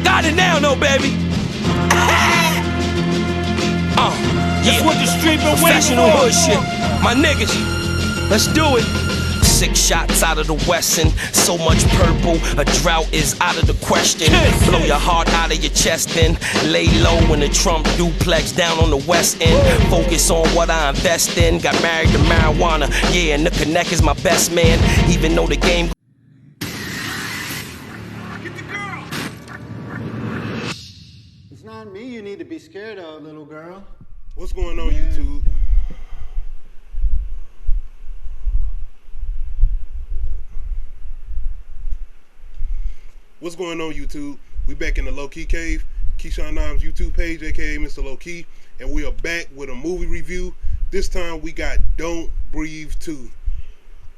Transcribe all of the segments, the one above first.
Got it now, no baby. That's what the street been waiting Professional for. hood shit. My niggas, let's do it. 6 shots out of the Wesson, so much purple, a drought is out of the question. Blow your heart out of your chest then lay low in the Trump duplex down on the west end. Focus on what I invest in. Got married to marijuana, yeah, and the connect is my best man. Even though the game It's not me you need to be scared of, little girl. What's going on, YouTube? What's going on, YouTube? We back in the Low Key Cave, Keyshawn Nimes YouTube page, aka Mr. Low Key, and we are back with a movie review. This time we got Don't Breathe 2.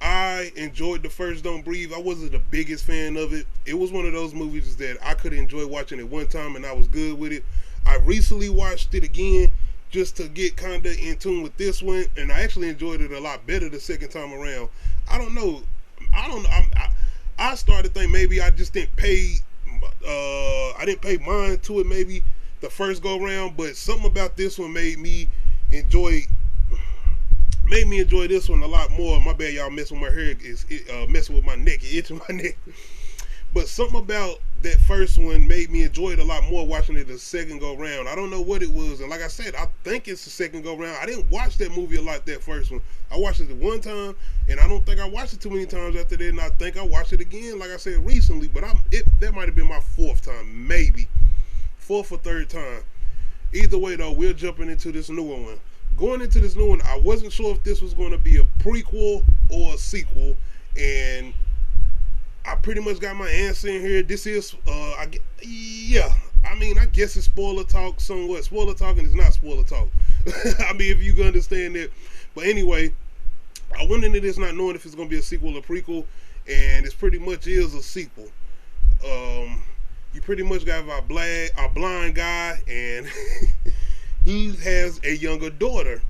I enjoyed the first Don't Breathe. I wasn't the biggest fan of it. It was one of those movies that I could enjoy watching it one time and I was good with it. I recently watched it again just to get kind of in tune with this one, and I actually enjoyed it a lot better the second time around. I don't know. I started thinking maybe I just didn't pay mind to it maybe the first go round, but something about this one made me enjoy this one a lot more. My bad, y'all, messing with my hair, messing with my neck, itching my neck. But something about that first one made me enjoy it a lot more watching it the second go round. I don't know what it was, and like I said, I think it's the second go round. I didn't watch that movie a lot, that first one. I watched it the one time, and I don't think I watched it too many times after that, and I think I watched it again, like I said, recently, but that might have been my fourth time, maybe. Fourth or third time. Either way, though, we're jumping into this newer one. Going into this new one, I wasn't sure if this was going to be a prequel or a sequel, and I pretty much got my answer in here. This is, I guess it's spoiler talk somewhat. Spoiler talking is not spoiler talk. I mean, if you can understand that. But anyway, I went into this not knowing if it's going to be a sequel or prequel, and it pretty much is a sequel. You pretty much got a blind guy, and he has a younger daughter.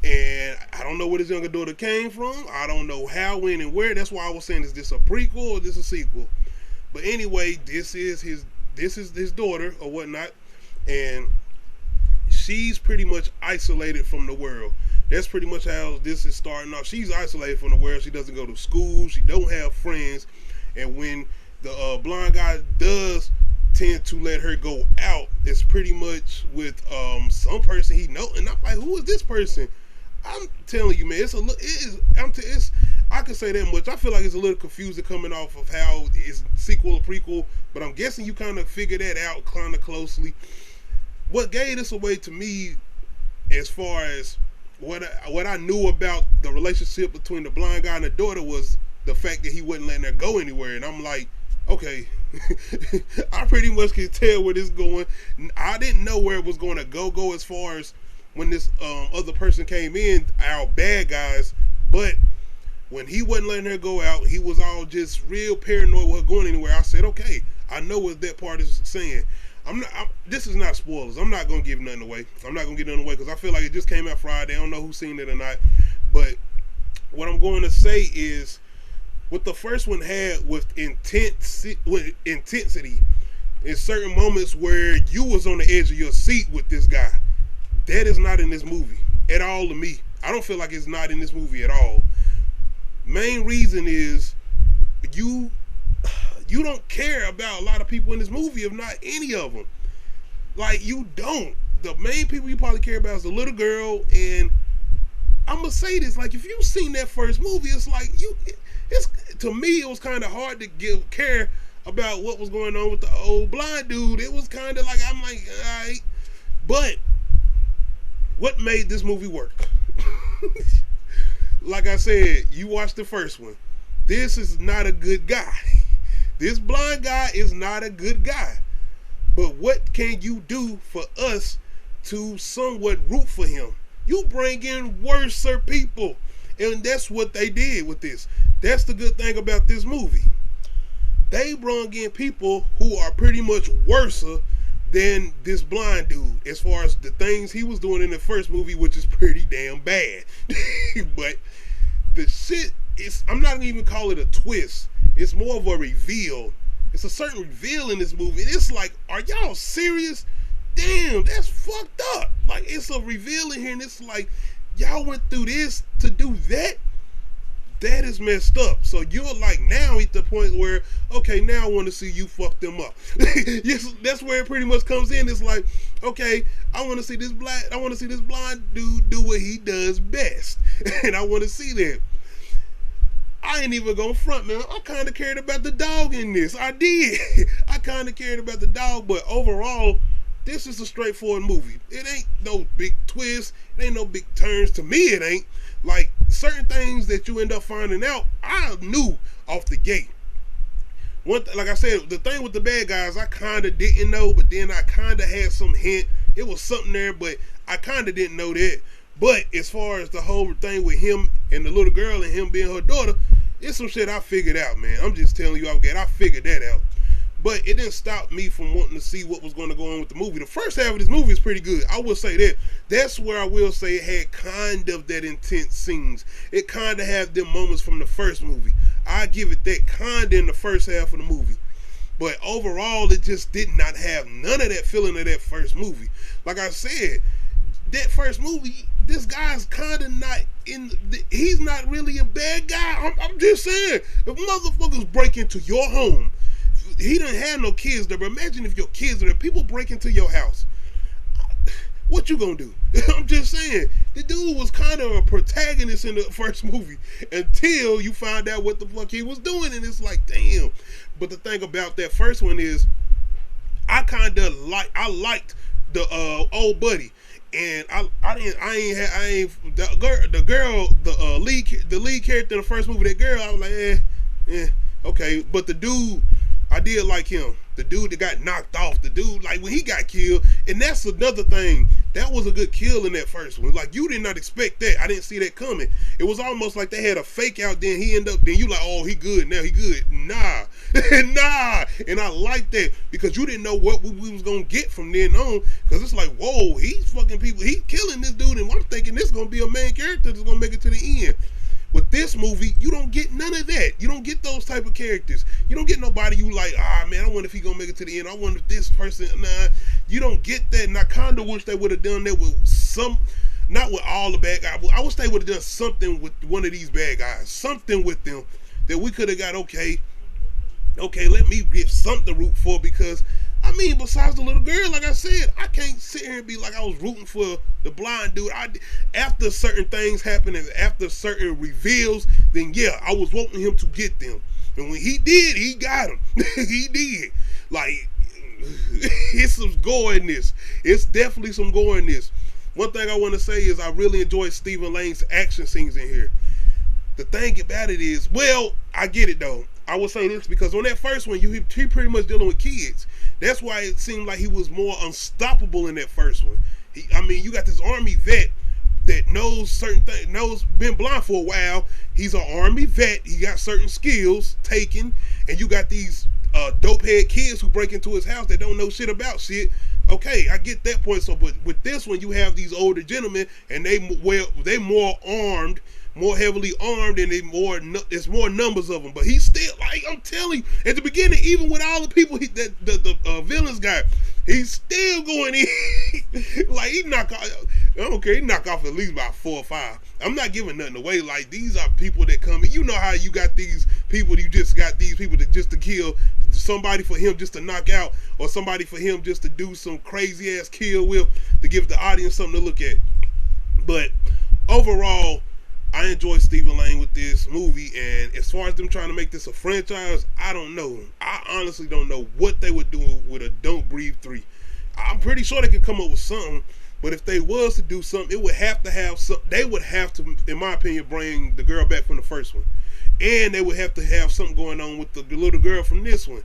And I don't know where this younger daughter came from. I don't know how, when, and where. That's why I was saying, is this a prequel or is this a sequel? But anyway, this is his daughter or whatnot, and she's pretty much isolated from the world. That's pretty much how this is starting off. She's isolated from the world. She doesn't go to school. She don't have friends. And when the blind guy does tend to let her go out, it's pretty much with some person he know. And I'm like, who is this person? I'm telling you, man, I can say that much. I feel like it's a little confusing coming off of how it's sequel or prequel, but I'm guessing you kind of figure that out kind of closely. What gave this away to me, as far as what I knew about the relationship between the blind guy and the daughter, was the fact that he wasn't letting her go anywhere. And I'm like, okay, I pretty much can tell where this is going. I didn't know where it was going to go as far as when this other person came in, our bad guys, but when he wasn't letting her go out, he was all just real paranoid with her going anywhere. I said, okay, I know what that part is saying. This is not spoilers. I'm not going to give nothing away. I'm not going to give nothing away because I feel like it just came out Friday. I don't know who's seen it or not, but what I'm going to say is, what the first one had with intensity, in certain moments where you was on the edge of your seat with this guy, that is not in this movie at all to me. I don't feel like it's not in this movie at all. Main reason is you don't care about a lot of people in this movie, if not any of them. Like, you don't. The main people you probably care about is the little girl, and I'm gonna say this, like, if you've seen that first movie, it's like to me it was kind of hard to care about what was going on with the old blind dude. It was kind of like, I'm like, all right. But what made this movie work? Like I said, you watched the first one. This is not a good guy. This blind guy is not a good guy. But what can you do for us to somewhat root for him? You bring in worser people. And that's what they did with this. That's the good thing about this movie. They brought in people who are pretty much worser than this blind dude, as far as the things he was doing in the first movie, which is pretty damn bad. But the shit is, I'm not even call it a twist. It's more of a reveal It's a certain reveal in this movie, and it's like, are y'all serious? Damn, that's fucked up. Like, it's a reveal in here, and it's like, y'all went through this to do that? That is messed up. So you're like now at the point where, okay, now I want to see you fuck them up. Yes, that's where it pretty much comes in. It's like, okay, I want to see this blind dude do what he does best, and I want to see that. I ain't even gonna front, man. I kind of cared about the dog in this. I did. I kind of cared about the dog, but overall, this is a straightforward movie. It ain't no big twist. It ain't no big turns. To me, it ain't. Like, certain things that you end up finding out, I knew off the gate. Like I said, the thing with the bad guys, I kind of didn't know, but then I kind of had some hint. It was something there, but I kind of didn't know that. But as far as the whole thing with him and the little girl and him being her daughter, it's some shit I figured out, man. I'm just telling you, I figured that out. But it didn't stop me from wanting to see what was going to go on with the movie. The first half of this movie is pretty good. I will say that. That's where I will say it had kind of that intense scenes. It kind of had them moments from the first movie. I give it that kind of in the first half of the movie. But overall, it just did not have none of that feeling of that first movie. Like I said, that first movie, this guy's kind of not he's not really a bad guy. I'm just saying, if motherfuckers break into your home, he didn't have no kids there, but imagine if your kids are there, people break into your house. What you gonna do? I'm just saying, the dude was kind of a protagonist in the first movie until you find out what the fuck he was doing, and it's like, damn. But the thing about that first one is, I liked the old buddy, and the lead character in the first movie, that girl, I was like, okay, but the dude, I did like him. The dude that got knocked off. The dude, like, when he got killed. And that's another thing. That was a good kill in that first one. Like, you did not expect that. I didn't see that coming. It was almost like they had a fake out, then he ended up, then you like, oh, he good now, he good. Nah. Nah. And I like that because you didn't know what we was going to get from then on. Because it's like, whoa, he's fucking people. He's killing this dude. And I'm thinking this is going to be a main character that's going to make it to the end. With this movie, you don't get none of that. You don't get those type of characters. You don't get nobody you like, man, I wonder if he gonna make it to the end. I wonder if this person, nah. You don't get that, and I kind of wish they would have done that with some, not with all the bad guys. I wish they would have done something with one of these bad guys. Something with them that we could have got, okay, let me get something to root for, because, I mean, besides the little girl, like I said, I can't sit here and be like I was rooting for the blind dude. After certain things happen and after certain reveals, then yeah, I was wanting him to get them. And when he did, he got them. He did. Like, it's some gore in this. It's definitely some gore in this. One thing I want to say is I really enjoyed Stephen Lang's action scenes in here. The thing about it is, well, I get it though. I will say this because on that first one, he pretty much dealing with kids. That's why it seemed like he was more unstoppable in that first one. You got this army vet that knows certain things, been blind for a while. He's an army vet. He got certain skills taken, and you got these dope head kids who break into his house that don't know shit about shit. Okay, I get that point. So, but with this one, you have these older gentlemen, and they more armed, more heavily armed, and there's more numbers of them. But he's still, like, I'm telling you, at the beginning, even with all the people that the villains got, he's still going in. Like, he knock off, I don't care, he knock off at least about 4 or 5. I'm not giving nothing away. Like, these are people that come in. You know how you got these people, you just got these people that just to kill, somebody for him just to knock out, or somebody for him just to do some crazy ass kill with, to give the audience something to look at. But overall, I enjoy Stephen Lang with this movie, and as far as them trying to make this a franchise, I don't know. I honestly don't know what they would do with a Don't Breathe 3. I'm pretty sure they could come up with something, but if they was to do something, it would have to have some. They would have to, in my opinion, bring the girl back from the first one, and they would have to have something going on with the little girl from this one,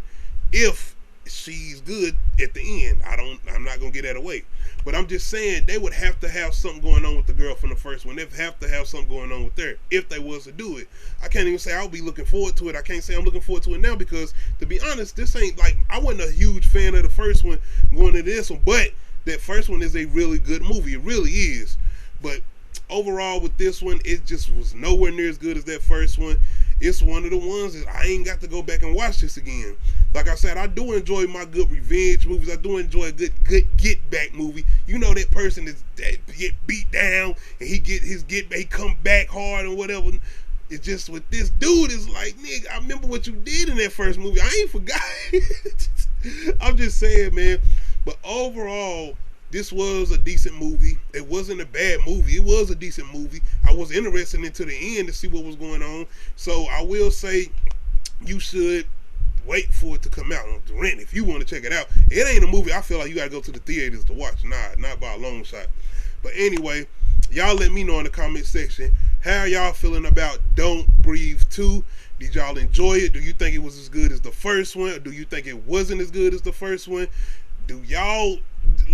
if she's good at the end. I'm not gonna get that away. But I'm just saying, they would have to have something going on with the girl from the first one. They'd have to have something going on with her if they was to do it. I can't even say I'll be looking forward to it. I can't say I'm looking forward to it now because, to be honest, this ain't like, I wasn't a huge fan of the first one going to this one. But that first one is a really good movie. It really is. But overall with this one, it just was nowhere near as good as that first one. It's one of the ones that I ain't got to go back and watch this again. Like I said, I do enjoy my good revenge movies. I do enjoy a good get back movie. You know that person that get beat down and he come back hard and whatever. It's just with this dude, it's like, nigga, I remember what you did in that first movie. I ain't forgot. I'm just saying, man. But overall, this was a decent movie. It wasn't a bad movie. It was a decent movie. I was interested into the end to see what was going on. So I will say you should wait for it to come out on the rent if you want to check it out. It ain't a movie I feel like you gotta go to the theaters to watch. Nah, not by a long shot. But anyway, y'all let me know in the comment section how y'all feeling about Don't Breathe 2. Did y'all enjoy it? Do you think it was as good as the first one? Or do you think it wasn't as good as the first one? Do y'all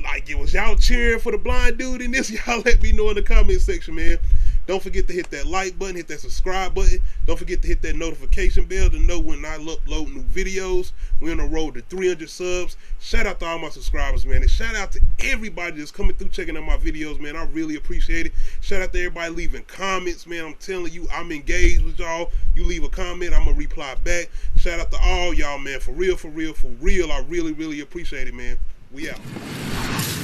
like it? Was y'all cheering for the blind dude in this? Y'all let me know in the comment section, man. Don't forget to hit that like button, hit that subscribe button. Don't forget to hit that notification bell to know when I upload new videos. We're on the road to 300 subs. Shout out to all my subscribers, man. And shout out to everybody that's coming through checking out my videos, man. I really appreciate it. Shout out to everybody leaving comments, man. I'm telling you, I'm engaged with y'all. You leave a comment, I'm going to reply back. Shout out to all y'all, man. For real, for real, for real. I really, really appreciate it, man. We out.